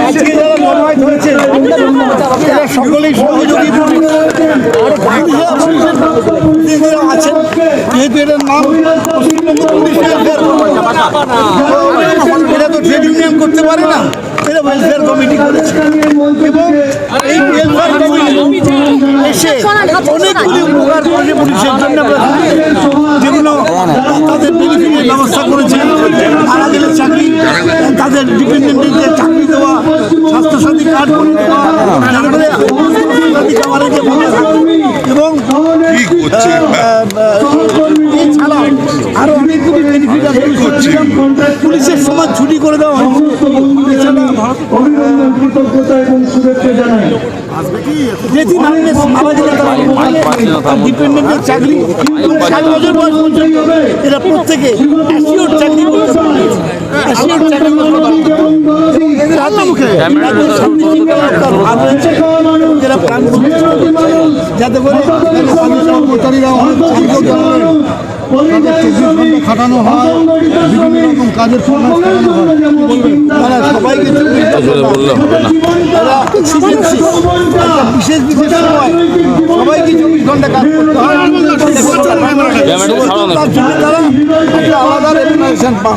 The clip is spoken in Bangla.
আজকে যারা মনোনয়ন হয়েছে এরা সকলেই সহযোগী আছেন, যেহেতু এটার নাম পশ্চিমবঙ্গ পুলিশ ওয়েলফেয়ার, এরা তো ট্রেড ইউনিয়ন করতে পারে না, এরা ওয়েলফেয়ার কমিটি করেছে এবং এই ওয়েলফেয়ার কমিটি এসে অনেকগুলি উপকার করেছে পুলিশের জন্য। যেগুলো তাদের বেনিফিটের ব্যবস্থা করেছে, মারা গেলে চাকরি, তাদের ডিপেন্ডেন্টদের চাকরি দেওয়া, স্বাস্থ্যসাথী কার্ড করে দেওয়া, এবং এছাড়াও আরো অনেকগুলি বেনিফিট আছে। পুলিশের সমান ছুটি করে দেওয়া হয়। যেটি মানলে মারা গেলে ডিপেন্ডেন্টের চাকরি 60 বছর বয়স পর্যন্ত এরা প্রত্যেকে অ্যাসিওর চাকরি করতে পারে। এদের হাতে মুখে ভাব রয়েছে, যারা প্রাণ যাতে করে কর্মচারীরা খাটানো হয়, বিভিন্ন রকম কাজের সময় খাটানো হয়, তারা সবাইকে বিশেষ বিশেষ সময় সবাইকে 24 ঘন্টা কাজ করতে হয়। তার জন্য তারা আলাদা রেমুনারেশন পান।